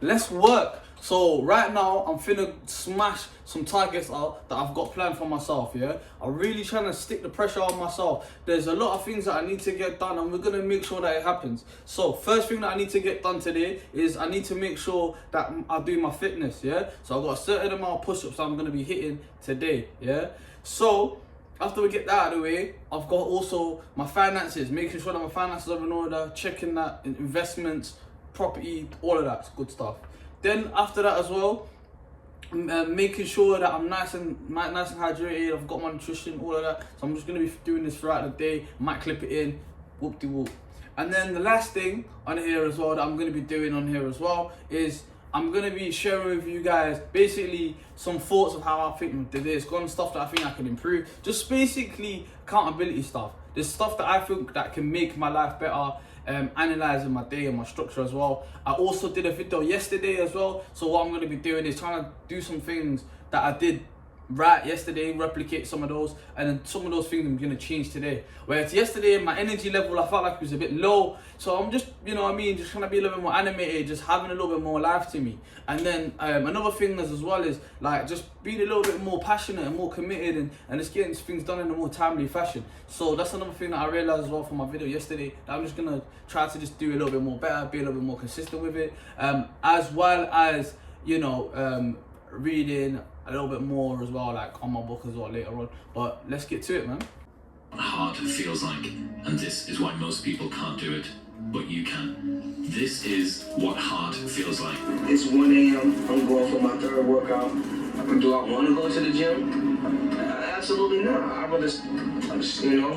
let's work. So right now, I'm finna smash some targets out that I've got planned for myself, yeah? I'm really trying to stick the pressure on myself. There's a lot of things that I need to get done, and we're gonna make sure that it happens. So first thing that I need to get done today is I need to make sure that I do my fitness, yeah? So I've got a certain amount of push-ups that I'm gonna be hitting today, yeah? So after we get that out of the way, I've got also my finances, making sure that my finances are in order, checking that investments, property, all of that good stuff. Then after that as well, making sure that I'm nice and hydrated. I've got my nutrition, all of that. So I'm just gonna be doing this throughout the day. Might clip it in, whoop de whoop. And then the last thing on here as well that I'm gonna be doing on here as well is I'm gonna be sharing with you guys basically some thoughts of how I think today is gone, stuff that I think I can improve. Just basically accountability stuff. There's stuff that I think that can make my life better. Analyzing my day and my structure as well. I also did a video yesterday as well. So what I'm going to be doing is trying to do some things that I did right yesterday, replicate some of those, and then some of those things I'm going to change today. Whereas yesterday, my energy level, I felt like it was a bit low. So I'm just, you know what I mean, just trying to be a little bit more animated, just having a little bit more life to me. And then another thing as well is like just being a little bit more passionate and more committed and just getting things done in a more timely fashion. So that's another thing that I realized as well from my video yesterday, that I'm just going to try to just do a little bit more better, be a little bit more consistent with it, as well as, you know, reading a little bit more as well, like on my book as well later on. But let's get to it, man. Hard feels like, and this is why most people can't do it, but you can. This is what hard feels like. It's 1 a.m. I'm going for my third workout. Do I want to go to the gym? Absolutely not. I'd rather, you know,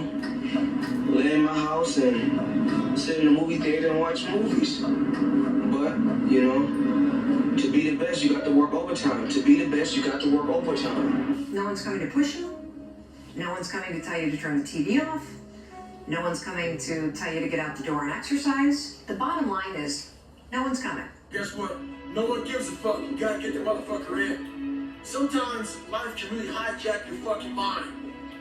lay in my house and sit in the movie theater and watch movies. But, you know, to be the best, you got to work overtime. To be the best, you got to work overtime. No one's coming to push you. No one's coming to tell you to turn the TV off. No one's coming to tell you to get out the door and exercise. The bottom line is, no one's coming. Guess what? No one gives a fuck. You gotta get the motherfucker in. Sometimes life can really hijack your fucking mind.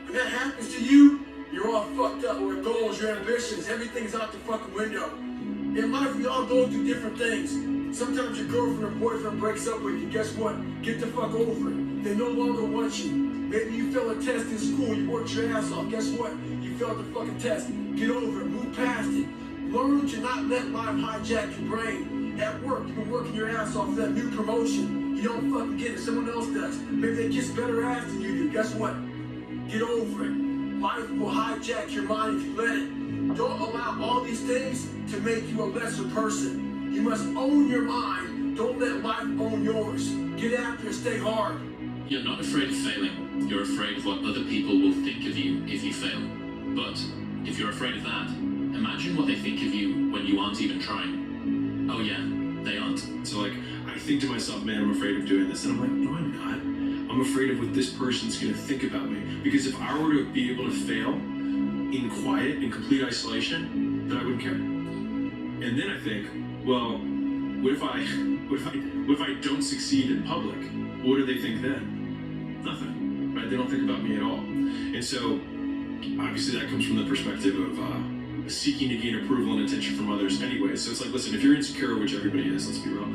When that happens to you, you're all fucked up with goals, your ambitions, everything's out the fucking window. In life, we all go through different things. Sometimes your girlfriend or boyfriend breaks up with you. Guess what? Get the fuck over it. They no longer want you. Maybe you failed a test in school, you worked your ass off. Guess what? You failed the fucking test. Get over it, move past it. Learn to not let life hijack your brain. At work, you've been working your ass off for that new promotion. You don't fucking get it, someone else does. Maybe they kiss better ass than you do. Guess what? Get over it. Life will hijack your mind if you let it. Don't allow all these things to make you a lesser person. You must own your mind. Don't let life own yours. Get after it, stay hard. You're not afraid of failing. You're afraid of what other people will think of you if you fail. But if you're afraid of that, imagine what they think of you when you aren't even trying. Oh yeah, they aren't. So like, I think to myself, man, I'm afraid of doing this. And I'm like, no, I'm not. I'm afraid of what this person's gonna think about me. Because if I were to be able to fail in quiet, in complete isolation, then I wouldn't care. And then I think, well, what if I don't succeed in public? What do they think then? Nothing, right? They don't think about me at all. And so, obviously that comes from the perspective of seeking to gain approval and attention from others anyway. So it's like, listen, if you're insecure, which everybody is, let's be real,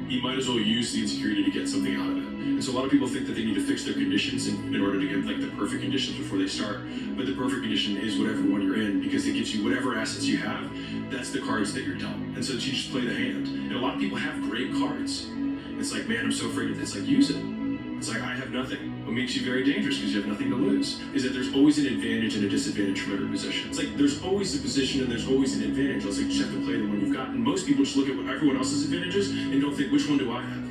you might as well use the insecurity to get something out of it. And so a lot of people think that they need to fix their conditions in order to get like the perfect conditions before they start. But the perfect condition is whatever one you're in, because it gives you whatever assets you have. That's the cards that you're dealt. And so you just play the hand. And a lot of people have great cards. It's like, man, I'm so afraid of this. Like, use it. It's like, I have nothing. What makes you very dangerous because you have nothing to lose is that there's always an advantage and a disadvantage from every position. It's like, there's always a position and there's always an advantage. It's like, you just have to play the one you've got. And most people just look at what everyone else's advantages and don't think, which one do I have?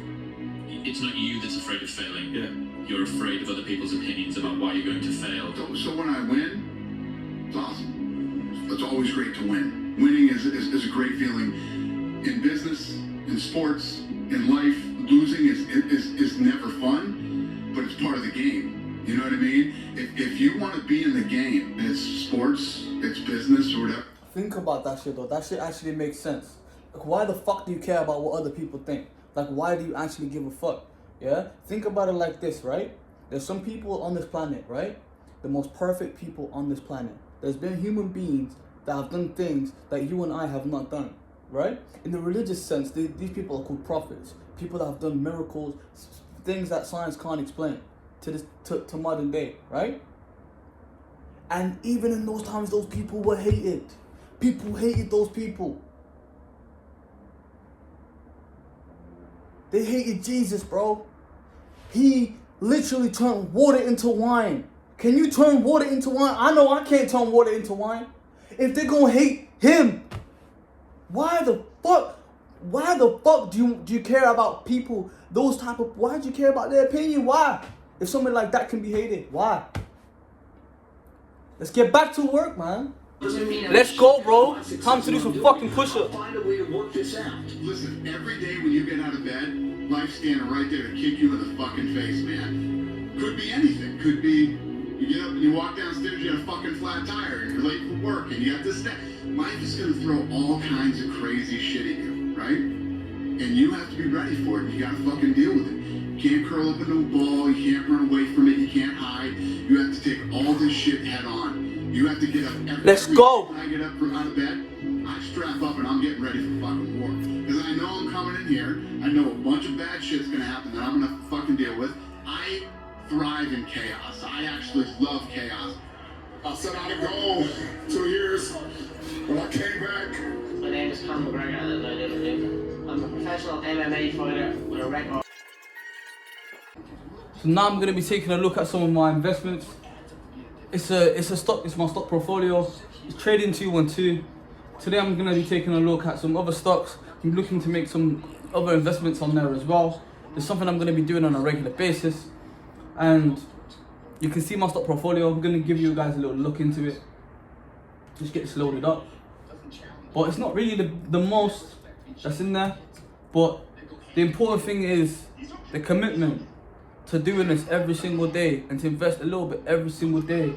It's not you that's afraid of failing. Yeah. You're afraid of other people's opinions about why you're going to fail. So when I win, it's awesome. It's always great to win. Winning is a great feeling. In business, in sports, in life, losing is never fun, but it's part of the game. You know what I mean? If you want to be in the game, it's sports, it's business, or whatever. Think about that shit though. That shit actually makes sense. Like, why the fuck do you care about what other people think? Like, why do you actually give a fuck? Yeah? Think about it like this, right? There's some people on this planet, right? The most perfect people on this planet. There's been human beings that have done things that you and I have not done. right? In the religious sense, these people are called prophets. People that have done miracles, things that science can't explain to modern day, right? And even in those times, those people were hated. People hated those people. They hated Jesus, bro. He literally turned water into wine. Can you turn water into wine? I know I can't turn water into wine. If they're gonna hate him, why the fuck do you care about people, why do you care about their opinion? Why? If somebody like that can be hated, why? Let's get back to work, man. Let's go, bro. Time to do some fucking push-ups. Find a way to work this out. Listen, every day when you get out of bed, life's standing right there to kick you in the fucking face, man. Could be anything. Could be you get up and you walk downstairs, you got a fucking flat tire, and you're late for work, and you have this, that. Life is gonna throw all kinds of crazy shit at you, right? And you have to be ready for it, and you gotta fucking deal with it. You can't curl up into a ball, you can't run away from it, you can't hide. You have to take all this shit head on. You have to get up Let's go. When I get up out of bed, I strap up and I'm getting ready for fucking war. Because I know I'm coming in here, I know a bunch of bad shit's gonna happen that I'm gonna fucking deal with. I thrive in chaos. I actually love chaos. I set out to go 2 years. When I came back, My name is Conor McGregor and I live in Newton. I'm a professional MMA fighter with a record. So now I'm gonna be taking a look at some of my investments. It's my stock portfolio. It's trading 212. Today I'm gonna be taking a look at some other stocks. I'm looking to make some other investments on there as well. There's something I'm gonna be doing on a regular basis. And you can see my stock portfolio. I'm gonna give you guys a little look into it. Just get this loaded up. But it's not really the most that's in there. But the important thing is the commitment to doing this every single day and to invest a little bit every single day,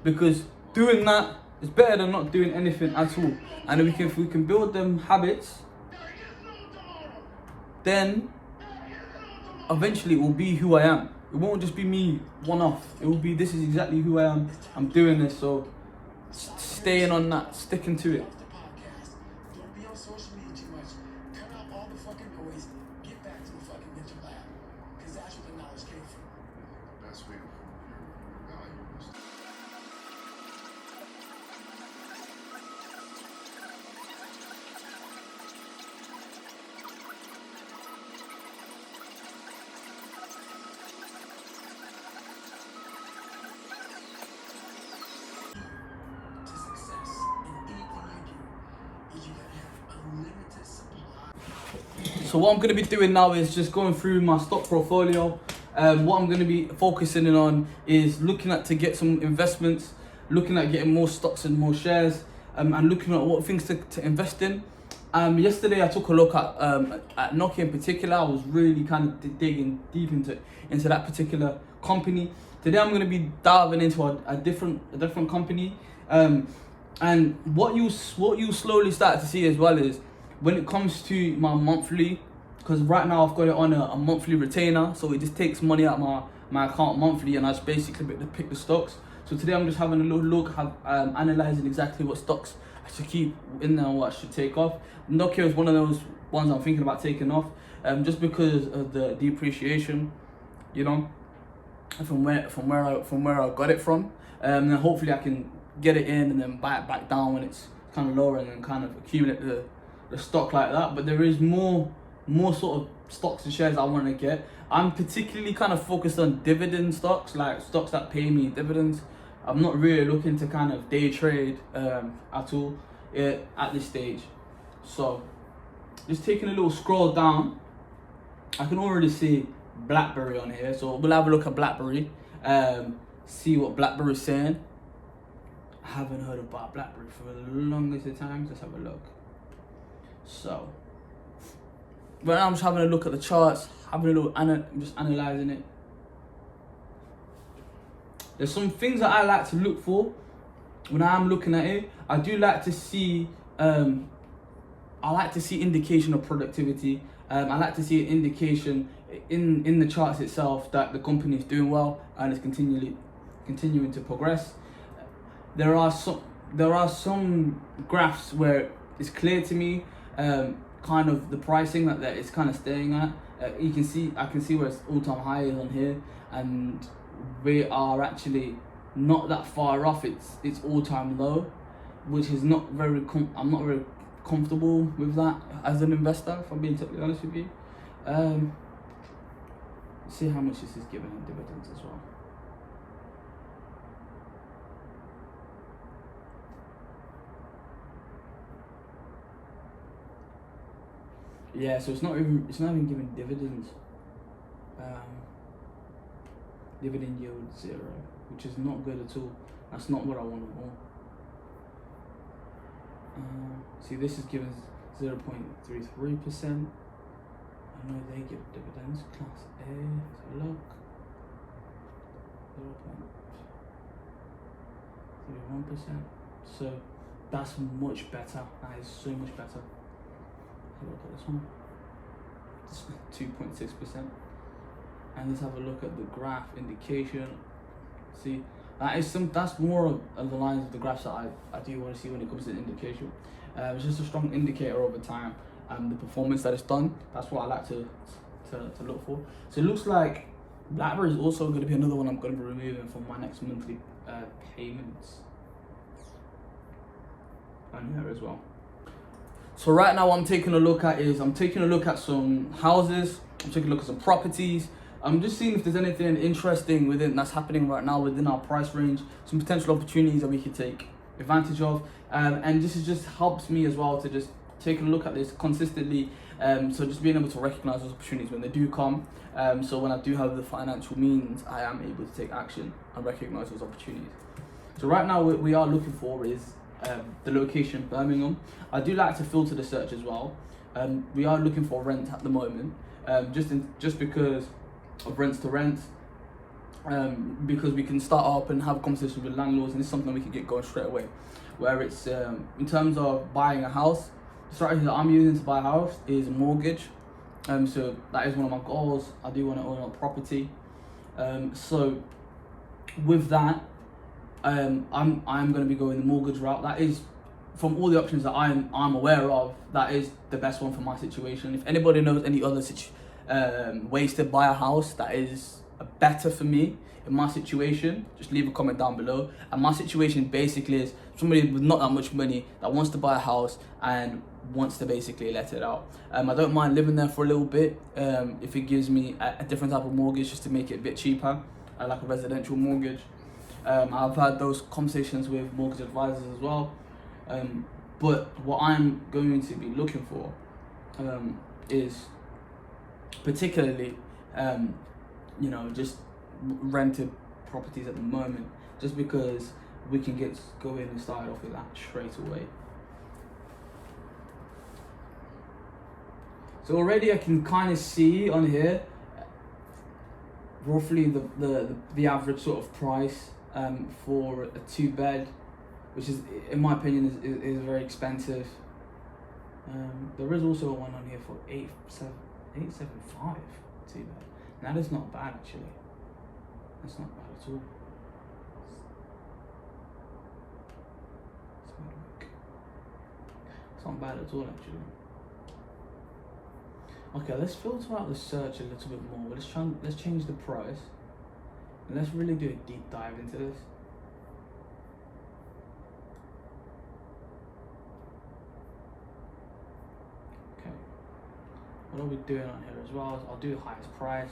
because doing that is better than not doing anything at all. And if we can build them habits, then eventually it will be who I am. It won't just be me one off. It will be, this is exactly who I am. I'm doing this, so staying on that, sticking to it. don't be on social media too much. Cut out all the fucking noise. Get back to the fucking mental lab. Because that's where the knowledge came from. Best way to your values. To success in anything you do is you gotta have a limited supply. So what I'm going to be doing now is just going through my stock portfolio. What I'm going to be focusing in on is looking at to get some investments, looking at getting more stocks and more shares, and looking at what things to invest in. Yesterday I took a look at Nokia in particular. I was really kind of digging deep into that particular company. Today I'm going to be diving into a different company. And what you slowly start to see as well is when it comes to my monthly, because right now I've got it on a monthly retainer, so it just takes money out my account monthly, and I just basically pick the stocks. So today I'm just having a little look, analysing exactly what stocks I should keep in there and what I should take off. Nokia is one of those ones I'm thinking about taking off, just because of the depreciation, you know, from where I got it from. And then hopefully I can get it in and then buy it back down when it's kind of lower, and then kind of accumulate the stock like that. But there is more sort of stocks and shares I want to get. I'm particularly kind of focused on dividend stocks, like stocks that pay me dividends. I'm not really looking to kind of day trade at all at this stage. So just taking a little scroll down, I can already see BlackBerry on here, so we'll have a look at BlackBerry, see what BlackBerry's saying. I haven't heard about BlackBerry for the longest of times. Let's have a look. So right now I'm just having a look at the charts, having a little just analysing it. There's some things that I like to look for when I'm looking at it. I do like to see indication of productivity. I like to see an indication in the charts itself that the company is doing well and is continuing to progress. There are some graphs where it's clear to me kind of the pricing that it's kind of staying at. I can see where its all-time high is on here, and we are actually not that far off its all-time low, which is not very I'm not very comfortable with that as an investor, if I'm being totally honest with you. See how much this is giving in dividends as well. Yeah, so it's not even giving dividends. Dividend yield 0, which is not good at all. That's not what I want at all. See, this is given 0.33%. I know they give dividends. Class A, let's have a look. 0.31%. So that's much better. That is so much better. Have a look at this one. It's 2.6%. And let's have a look at the graph indication. See, that's more of the lines of the graphs that I do want to see when it comes to indication. It's just a strong indicator over time and the performance that it's done. That's what I like to look for. So it looks like BlackBerry is also going to be another one I'm going to be removing from my next monthly payments. And here as well. So right now what I'm taking a look at some houses. I'm taking a look at some properties. I'm just seeing if there's anything interesting that's happening right now within our price range, some potential opportunities that we could take advantage of. And this just helps me as well to just take a look at this consistently. So just being able to recognize those opportunities when they do come. So when I do have the financial means, I am able to take action and recognize those opportunities. So right now what we are looking for is the location, Birmingham. I do like to filter the search as well. We are looking for rent at the moment, just because of rents to rent, because we can start up and have conversations with landlords, and it's something we can get going straight away. Where it's in terms of buying a house, the strategy that I'm using to buy a house is a mortgage. So that is one of my goals. I do want to own a property. So with that, I'm going to be going the mortgage route. That is, from all the options that I'm aware of, that is the best one for my situation. If anybody knows any other ways to buy a house that is better for me in my situation, just leave a comment down below. And my situation basically is somebody with not that much money that wants to buy a house and wants to basically let it out. I don't mind living there for a little bit if it gives me a different type of mortgage, just to make it a bit cheaper, like a residential mortgage. I've had those conversations with mortgage advisors as well. But what I'm going to be looking for is particularly, just rented properties at the moment, just because we can get going and start off with that straight away. So already I can kind of see on here roughly the average sort of price for a 2-bed, which is, in my opinion, is very expensive. There is also one on here for 875 2-bed. That is not bad actually. That's not bad at all. It's not bad at all actually. Okay, let's filter out the search a little bit more. Let's change the price, and let's really do a deep dive into this. Okay, what are we doing on here as well? I'll do the highest price.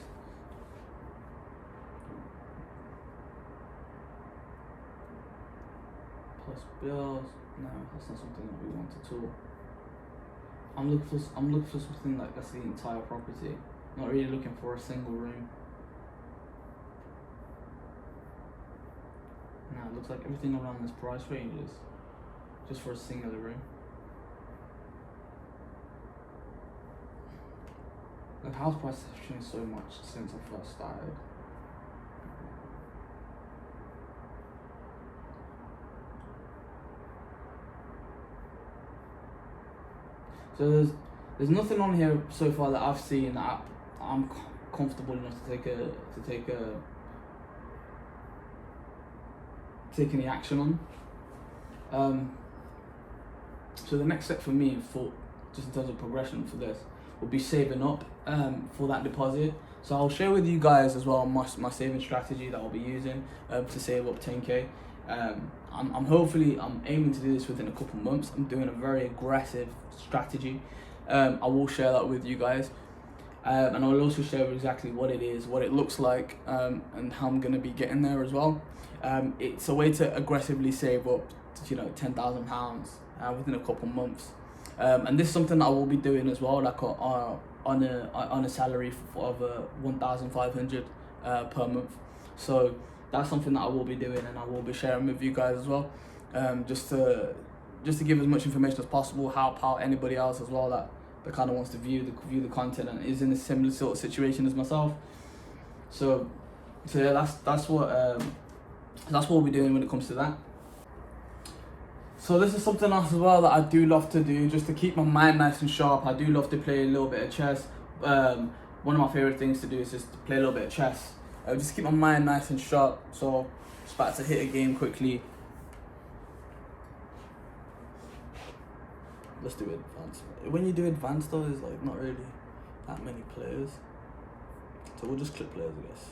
Plus bills. No, that's not something that we want at all. I'm looking for something like that's the entire property. Not really looking for a single room. Now it looks like everything around this price range is just for a singular room. The house prices have changed so much since I first started. So there's nothing on here so far that I've seen that I'm comfortable enough to take any action on. So the next step for me just in terms of progression for this, will be saving up for that deposit. So I'll share with you guys as well my saving strategy that I'll be using to save up 10k. I'm aiming to do this within a couple months. I'm doing a very aggressive strategy. I will share that with you guys, and I'll also share exactly what it is, what it looks like, and how I'm going to be getting there as well. It's a way to aggressively save up, £10,000 within a couple months, and this is something I will be doing as well, like on a salary of 1,500 per month. So that's something that I will be doing, and I will be sharing with you guys as well, just to give as much information as possible, help out anybody else as well that kind of wants to view the content and is in a similar sort of situation as myself. So yeah, that's what we'll be doing when it comes to that. So this is something else as well that I do love to do, just to keep my mind nice and sharp. I do love to play a little bit of chess. One of my favorite things to do is just to play a little bit of chess. Just keep my mind nice and sharp. So just about to hit a game quickly. Let's do advanced. When you do advanced though, there's like not really that many players. So we'll just click players, I guess.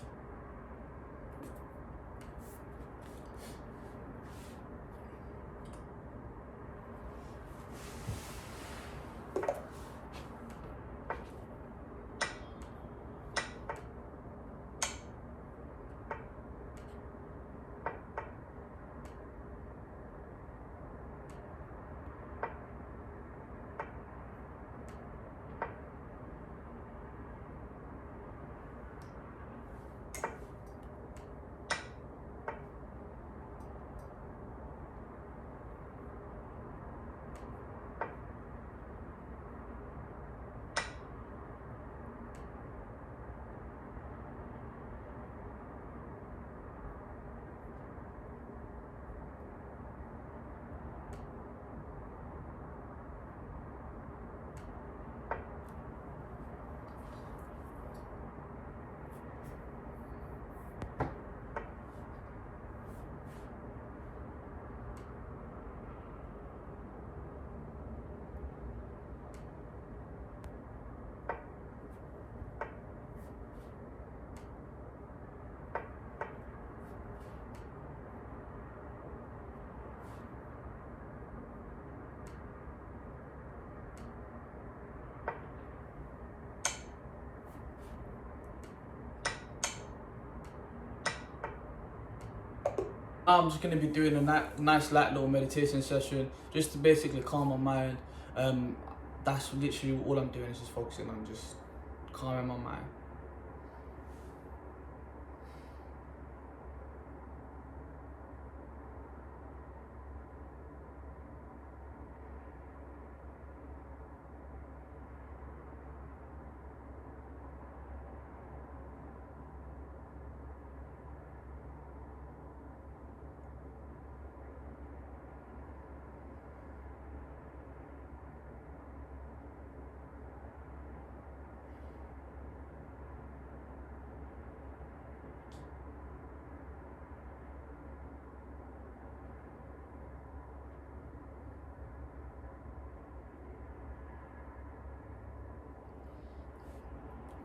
I'm just going to be doing a nice light little meditation session just to basically calm my mind. That's literally all I'm doing, is just focusing on just calming my mind.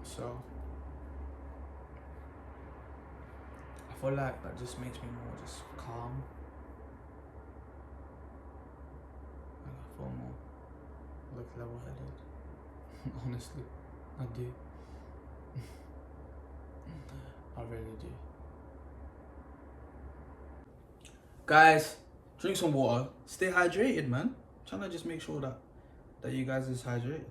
So I feel like that just makes me more just calm. Like I feel more like level-headed. Honestly, I do. I really do. Guys, drink some water. Stay hydrated, man. Trying to just make sure that you guys is hydrated.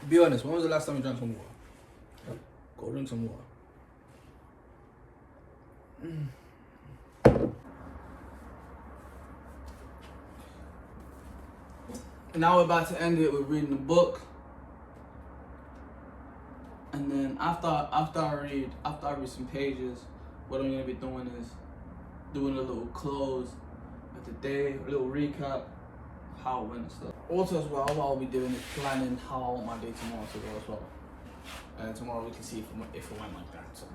Be honest, when was the last time you drank some water? Go drink some water. Now we're about to end it with reading the book. And then after I read some pages, what I'm gonna be doing is doing a little close of the day, a little recap, how it went and stuff. Also as well, what I'll be doing is planning how I want my day tomorrow to go as well. And tomorrow we can see if it went like that. So.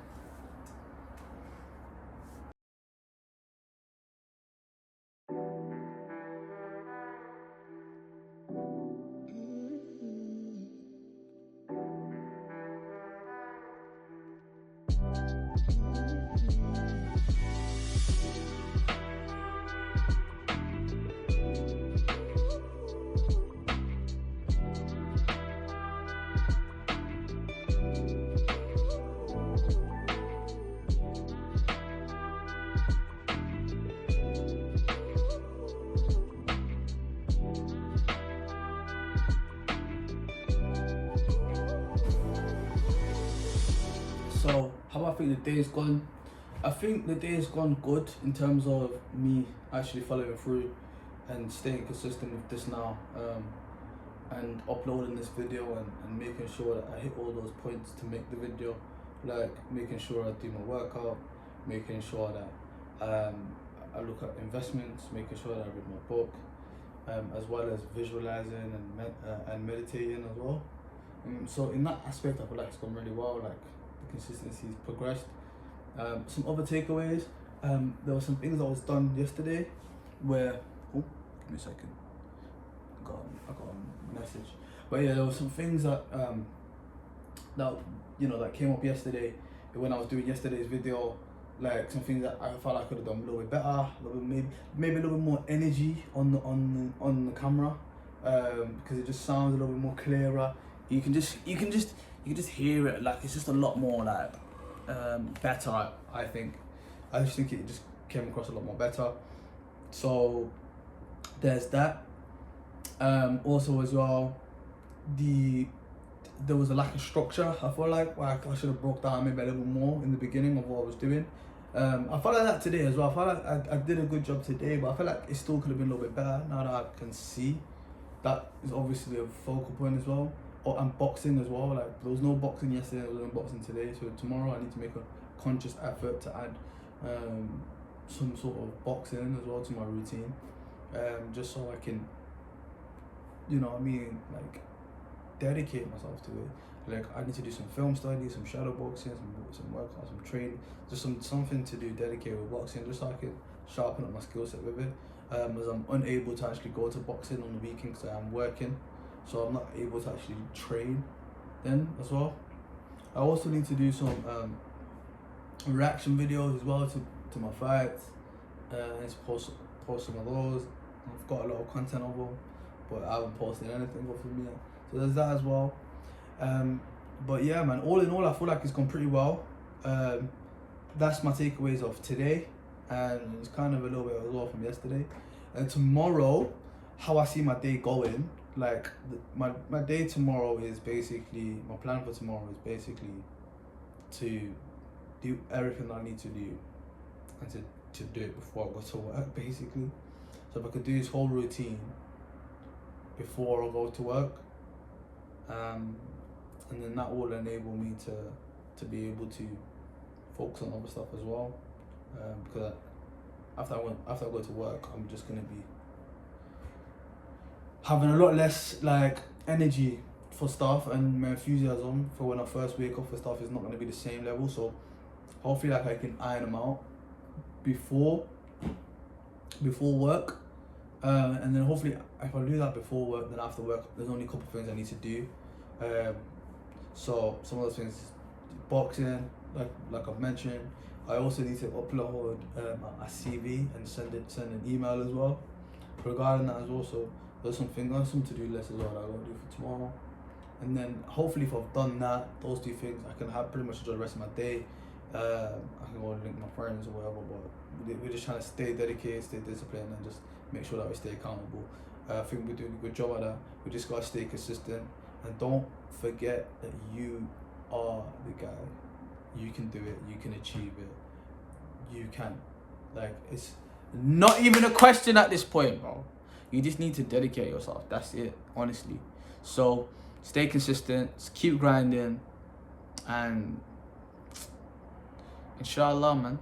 So how I think the day has gone, I think the day has gone good in terms of me actually following through and staying consistent with this now, and uploading this video and making sure that I hit all those points to make the video, like making sure I do my workout, making sure that I look at investments, making sure that I read my book, as well as visualizing and meditating as well. So in that aspect, I feel like it's gone really well. Like the consistency's progressed. Some other takeaways. There were some things that was done yesterday where, oh, give me a second. I got a message. But yeah, there were some things that that came up yesterday when I was doing yesterday's video. Like some things that I felt I could have done a little bit better, a little bit maybe a little bit more energy on the camera, because it just sounds a little bit more clearer. You can just hear it, like it's just a lot more like better. I think. I just think it just came across a lot more better. So there's that. Also as well, there was a lack of structure. I feel like I should have broke down maybe a little more in the beginning of what I was doing. I felt like that today as well. I felt like I did a good job today, but I feel like it still could have been a little bit better now that I can see. That is obviously a focal point as well. And boxing as well. Like there was no boxing yesterday, there was no boxing today. So tomorrow I need to make a conscious effort to add some sort of boxing as well to my routine, just so I can, like dedicate myself to it. Like I need to do some film study, some shadow boxing, some workouts, some training, just something to do dedicated with boxing, just so I can sharpen up my skill set with it. As I'm unable to actually go to boxing on the weekend because I'm working, so I'm not able to actually train then as well. I also need to do some reaction videos as well to my fights. I need to post some of those. I've got a lot of content of them, but I haven't posted anything of them yet. So there's that as well. But yeah, man, all in all, I feel like it's gone pretty well. That's my takeaways of today, and it's kind of a little bit as well from yesterday. And tomorrow, how I see my day going, like my day tomorrow is basically, my plan for tomorrow is basically to do everything I need to do and to do it before I go to work, basically. So if I could do this whole routine before I go to work, and then that will enable me to be able to focus on other stuff as well, because after I go to work, I'm just gonna be having a lot less like energy for stuff, and my enthusiasm for when I first wake up for stuff is not gonna be the same level. So hopefully, like I can iron them out before work, and then hopefully if I do that before work, then after work there's only a couple of things I need to do. So some of those things, boxing, like I've mentioned. I also need to upload a CV and send an email as well. Regarding that as well, so there's some to-do list as well that I gotta do for tomorrow. And then hopefully if I've done that, those two things, I can have pretty much enjoy the rest of my day. I can go and link my friends or whatever, but we're just trying to stay dedicated, stay disciplined, and just make sure that we stay accountable. I think we're doing a good job at that. We just gotta stay consistent, and don't forget that you are the guy. You can do it, you can achieve it, you can. Like, it's not even a question at this point, bro. You just need to dedicate yourself, that's it, honestly. So stay consistent, keep grinding, and inshallah, man.